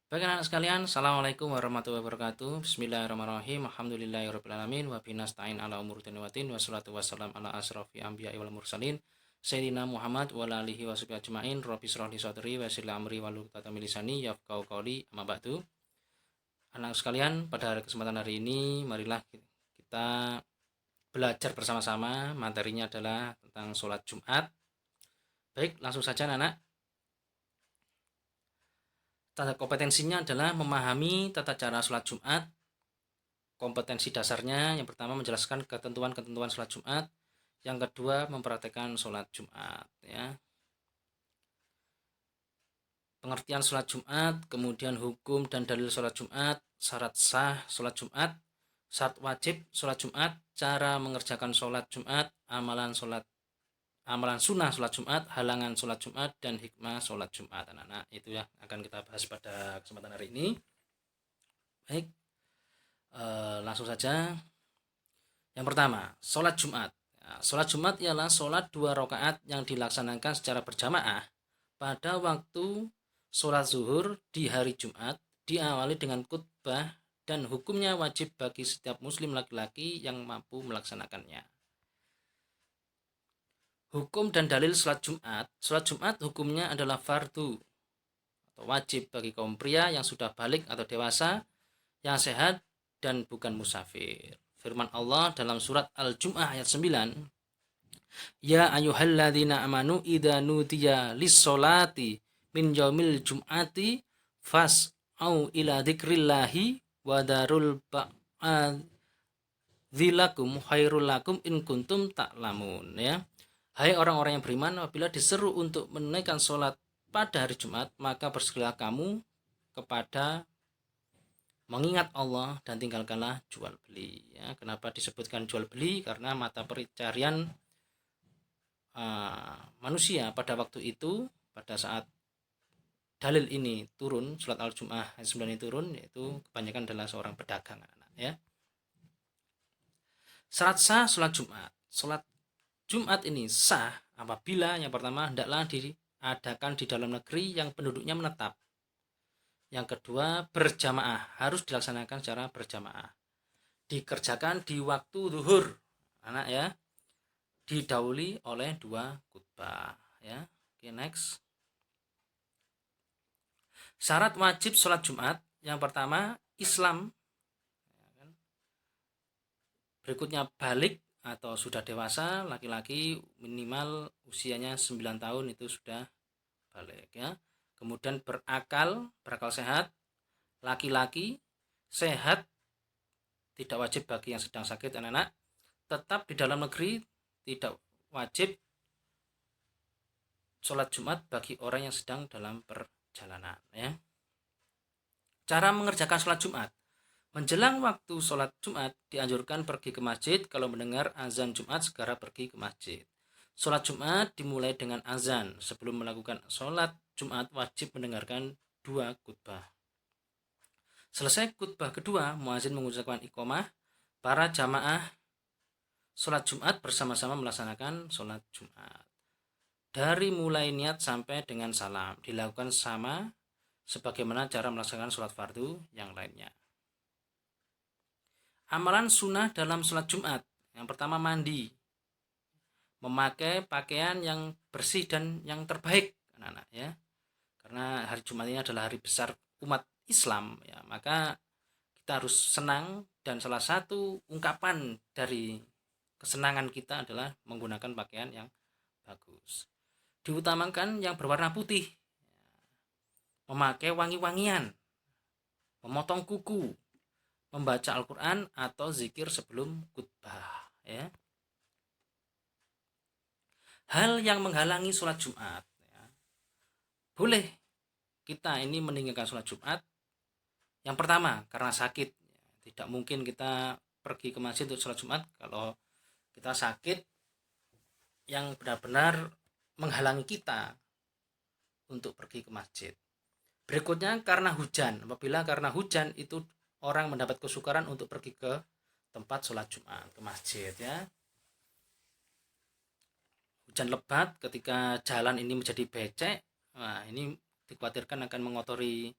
Baik anak sekalian, Assalamualaikum warahmatullahi wabarakatuh. Bismillahirrahmanirrahim. Alhamdulillahirrahmanirrahim. Wa binasta'in ala umur watin. Wassalatu wassalam ala asrafi anbiya wal mursalin. Sayyidina Muhammad wa ala alihi wa sahbihi ajma'in. Rabbi shrah li sadri wa yassir li amri wahlul 'uqdatam min lisani yafqahu qawli. Amma ba'du. Anak sekalian, pada kesempatan hari ini marilah kita belajar bersama-sama. Materinya adalah tentang sholat Jumat. Baik, langsung saja anak. Tanda kompetensinya adalah memahami tata cara sholat Jumat. Kompetensi dasarnya yang pertama menjelaskan ketentuan-ketentuan sholat Jumat, yang kedua mempraktekkan sholat Jumat ya. Pengertian sholat Jumat, kemudian hukum dan dalil sholat Jumat, syarat sah sholat Jumat, syarat wajib sholat Jumat, cara mengerjakan sholat Jumat, amalan sunnah sholat Jumat, halangan sholat Jumat, dan hikmah sholat Jumat. Anak-anak, itu ya akan kita bahas pada kesempatan hari ini. Baik, langsung saja. Yang pertama, sholat Jumat. Sholat Jumat ialah sholat 2 rakaat yang dilaksanakan secara berjamaah pada waktu sholat zuhur di hari Jumat, diawali dengan khutbah, dan hukumnya wajib bagi setiap muslim laki-laki yang mampu melaksanakannya. Hukum dan dalil sholat Jumat. Sholat Jumat hukumnya adalah fardu atau wajib bagi kaum pria yang sudah balik atau dewasa, yang sehat dan bukan musafir. Firman Allah dalam surat Al-Jum'ah ayat 9, Ya ayyuhalladzina amanu idza nudiya lis-sholati min yaumil jum'ati fas'au ila dzikrillahi wa darul ba'dzilakum khairul lakum in kuntum ta'lamun ya. Hai orang-orang yang beriman, apabila diseru untuk menunaikan sholat pada hari Jumat, maka bersegeralah kamu kepada mengingat Allah dan tinggalkanlah jual beli ya. Kenapa disebutkan jual beli? Karena mata pencarian manusia pada waktu itu, pada saat dalil ini turun, surat Al-Jum'ah ayat 9 ini turun, yaitu kebanyakan adalah seorang pedagang anak ya. Syarat sah sholat Jumat. Sholat Jumat ini sah apabila yang pertama hendaklah diadakan di dalam negeri yang penduduknya menetap. Yang kedua, berjamaah, harus dilaksanakan secara berjamaah. Dikerjakan di waktu zuhur, anak ya. Didahului oleh 2 khutbah ya. Oke, next. Syarat wajib sholat Jumat, yang pertama Islam. Berikutnya balik atau sudah dewasa, laki-laki minimal usianya 9 tahun itu sudah balik ya. Kemudian berakal sehat, laki-laki sehat, tidak wajib bagi yang sedang sakit anak-anak, tetap di dalam negeri, tidak wajib sholat Jumat bagi orang yang sedang dalam perjalanan ya. Cara mengerjakan sholat Jumat. Menjelang waktu sholat Jumat, dianjurkan pergi ke masjid. Kalau mendengar azan Jumat, segera pergi ke masjid. Sholat Jumat dimulai dengan azan. Sebelum melakukan sholat Jumat, wajib mendengarkan 2 khutbah. Selesai khutbah kedua, muazin mengucapkan iqamah. Para jamaah sholat Jumat bersama-sama melaksanakan sholat Jumat. Dari mulai niat sampai dengan salam, dilakukan sama sebagaimana cara melaksanakan sholat fardu yang lainnya. Amalan sunnah dalam sholat Jumat. Yang pertama mandi. Memakai pakaian yang bersih dan yang terbaik, anak-anak ya. Karena hari Jumat ini adalah hari besar umat Islam ya, maka kita harus senang, dan salah satu ungkapan dari kesenangan kita adalah menggunakan pakaian yang bagus. Diutamakan yang berwarna putih. Memakai wangi-wangian. Memotong kuku, membaca Al-Quran atau zikir sebelum khutbah ya. Hal yang menghalangi sholat Jumat ya. Boleh kita ini meninggalkan sholat Jumat. Yang pertama, karena sakit. Tidak mungkin kita pergi ke masjid untuk sholat Jumat kalau kita sakit yang benar-benar menghalangi kita untuk pergi ke masjid. Berikutnya karena hujan. Apabila karena hujan, itu orang mendapat kesukaran untuk pergi ke tempat sholat Jumat, ke masjid ya. Hujan lebat ketika jalan ini menjadi becek, nah ini dikhawatirkan akan mengotori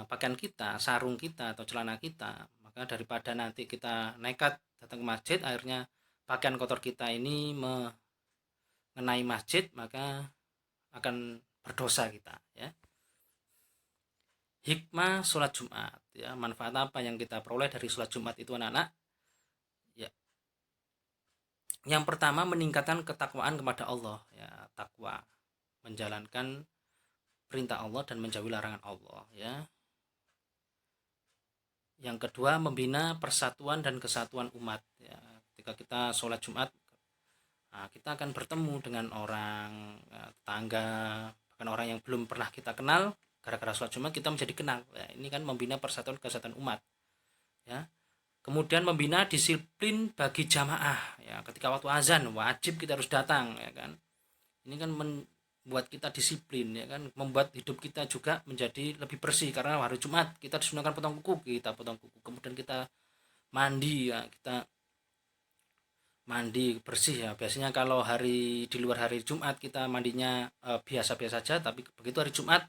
pakaian kita, sarung kita atau celana kita, maka daripada nanti kita nekat datang ke masjid akhirnya pakaian kotor kita ini mengenai masjid, maka akan berdosa kita ya. Hikmah sholat Jumat ya, manfaat apa yang kita peroleh dari sholat Jumat itu anak-anak ya. Yang pertama meningkatkan ketakwaan kepada Allah ya, takwa, menjalankan perintah Allah dan menjauhi larangan Allah ya. Yang kedua membina persatuan dan kesatuan umat ya. Ketika kita sholat Jumat, nah, kita akan bertemu dengan orang ya, tetangga, bahkan orang yang belum pernah kita kenal. Gara-gara sholat Jumat kita menjadi kenal ya. Ini kan membina persatuan kesatuan umat ya. Kemudian membina disiplin bagi jamaah ya. Ketika waktu azan wajib kita harus datang ya kan. Ini kan membuat kita disiplin ya kan, membuat hidup kita juga menjadi lebih bersih karena hari Jumat kita disunahkan potong kuku, kita potong kuku, kemudian kita mandi ya, kita mandi bersih ya. Biasanya kalau hari di luar hari Jumat kita mandinya biasa-biasa saja, tapi begitu hari Jumat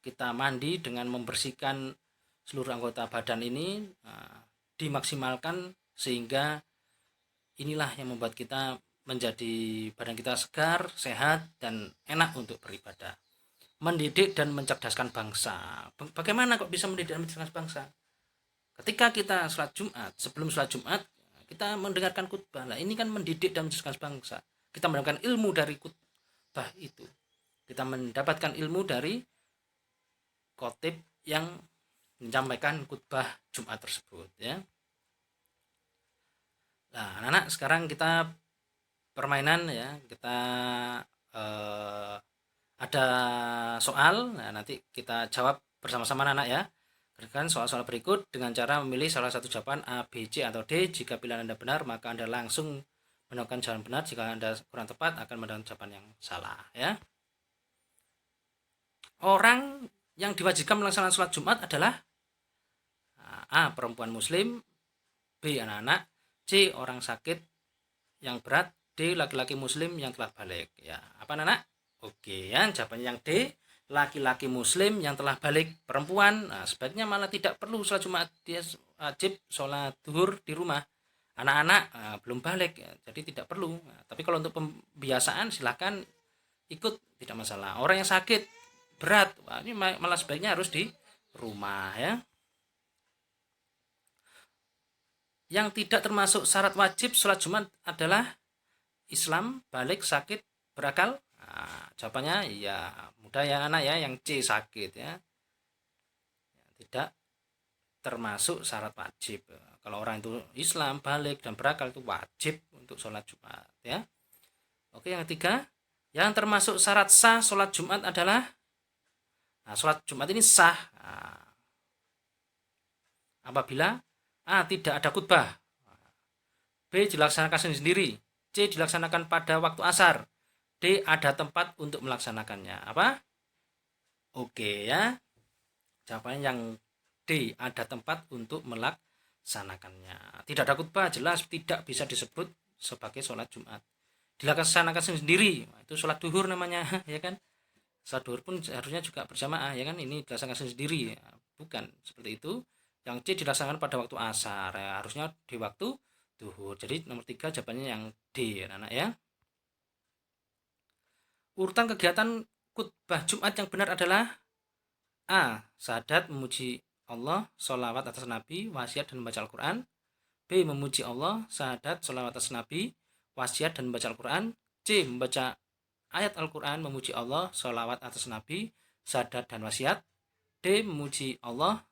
kita mandi dengan membersihkan seluruh anggota badan ini dimaksimalkan, sehingga inilah yang membuat kita menjadi badan kita segar, sehat, dan enak untuk beribadah. Mendidik dan mencerdaskan bangsa. Bagaimana kok bisa mendidik dan mencerdaskan bangsa? Ketika kita sholat Jumat, sebelum sholat Jumat kita mendengarkan khutbah. Nah, ini kan mendidik dan mencerdaskan bangsa. Kita mendapatkan ilmu dari khutbah itu. Kita mendapatkan ilmu dari khotib yang menyampaikan khutbah Jumat tersebut ya. Nah, anak-anak sekarang kita permainan ya, kita ada soal, nah nanti kita jawab bersama-sama anak ya. Kerjakan soal-soal berikut dengan cara memilih salah satu jawaban A, B, C, atau D. Jika pilihan Anda benar, maka Anda langsung menemukan jawaban benar. Jika Anda kurang tepat, akan mendapatkan jawaban yang salah ya. Orang yang diwajibkan melaksanakan sholat Jumat adalah A, perempuan muslim, B, anak-anak, C, orang sakit yang berat, D, laki-laki muslim yang telah balik ya. Apa anak? Oke ya, jawabannya yang D, laki-laki muslim yang telah balik. Perempuan nah, sebaiknya malah tidak perlu sholat Jumat, dia wajib sholat duhur di rumah. Anak-anak belum balik ya, jadi tidak perlu. Nah, tapi kalau untuk pembiasaan silahkan ikut, tidak masalah. Orang yang sakit berat, wah, ini malah sebaiknya harus di rumah ya. Yang tidak termasuk syarat wajib sholat Jumat adalah Islam, balik, sakit, berakal. Nah, jawabannya ya mudah ya anak ya, yang C, sakit ya. Tidak termasuk syarat wajib. Kalau orang itu Islam, balik, dan berakal itu wajib untuk sholat Jumat ya. Oke, yang ketiga, yang termasuk syarat sah sholat Jumat adalah sholat Jumat ini sah apabila A, tidak ada khutbah, B, dilaksanakan sendiri, C, dilaksanakan pada waktu asar, D, ada tempat untuk melaksanakannya. Apa? Oke ya. Jawabannya yang D, ada tempat untuk melaksanakannya. Tidak ada khutbah, jelas tidak bisa disebut sebagai sholat Jumat. Dilaksanakan sendiri, itu sholat duhur namanya ya kan. Sholat duhur pun harusnya juga berjamaah ya kan. Ini dilaksanakan sendiri, bukan seperti itu. Yang C, dilaksanakan pada waktu asar ya, harusnya di waktu duhur. Jadi nomor 3 jawabannya yang D anak ya. Urutan kegiatan khutbah Jumat yang benar adalah A, syahadat memuji Allah, sholawat atas Nabi, wasiat dan membaca Al-Quran. B, memuji Allah, syahadat, sholawat atas Nabi, wasiat dan membaca Al-Quran. C, membaca ayat Al-Quran, memuji Allah, sholawat atas Nabi, syahadat dan wasiat. D, memuji Allah,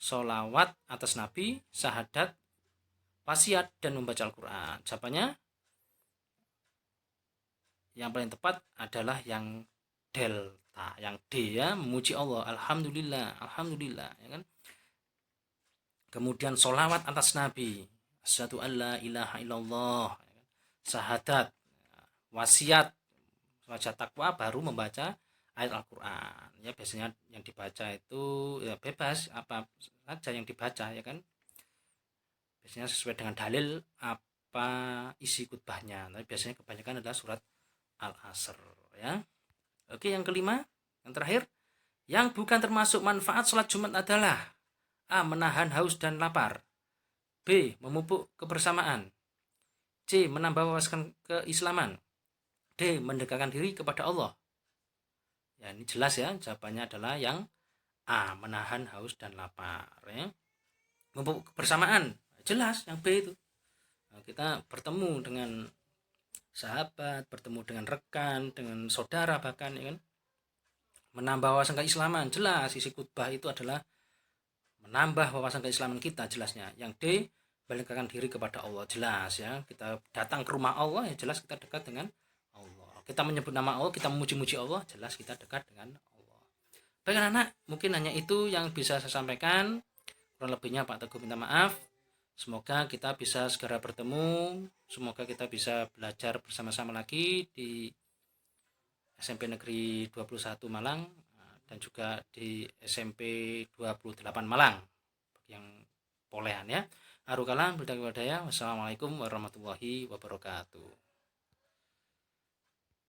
sholawat atas Nabi, syahadat, wasiat dan membaca Al-Quran. Jawabannya yang paling tepat adalah yang delta, yang D ya, memuji Allah, alhamdulillah, alhamdulillah ya kan. Kemudian sholawat atas Nabi, asyhadu alla ilaha illallah, syahadat, wasiat, wajah takwa, baru membaca ayat Al-Quran ya. Biasanya yang dibaca itu ya bebas apa saja yang dibaca ya kan, biasanya sesuai dengan dalil apa isi khutbahnya. Tapi biasanya kebanyakan adalah surat Al-Asr ya. Oke, yang kelima, yang terakhir, Yang bukan termasuk manfaat sholat Jumat adalah A. Menahan haus dan lapar, B. Memupuk kebersamaan, C. Menambah wawasan keislaman, D. Mendekatkan diri kepada Allah. Ya, ini jelas ya, jawabannya adalah yang A. Menahan haus dan lapar ya. Memupuk kebersamaan, jelas yang B itu. Nah, kita bertemu dengan sahabat, bertemu dengan rekan, dengan saudara bahkan ya kan. Menambah wawasan keislaman, jelas isi khutbah itu adalah menambah wawasan keislaman kita jelasnya. Yang D, mendekatkan diri kepada Allah, jelas ya. Kita datang ke rumah Allah ya jelas kita dekat dengan Allah. Kita menyebut nama Allah, kita memuji-muji Allah, jelas kita dekat dengan Allah. Baik anak, mungkin hanya itu yang bisa saya sampaikan. Kurang lebihnya Pak Teguh minta maaf. Semoga kita bisa segera bertemu. Semoga kita bisa belajar bersama-sama lagi di SMP Negeri 21 Malang dan juga di SMP 28 Malang yang polehan ya. Arukalam, wassalamualaikum warahmatullahi wabarakatuh.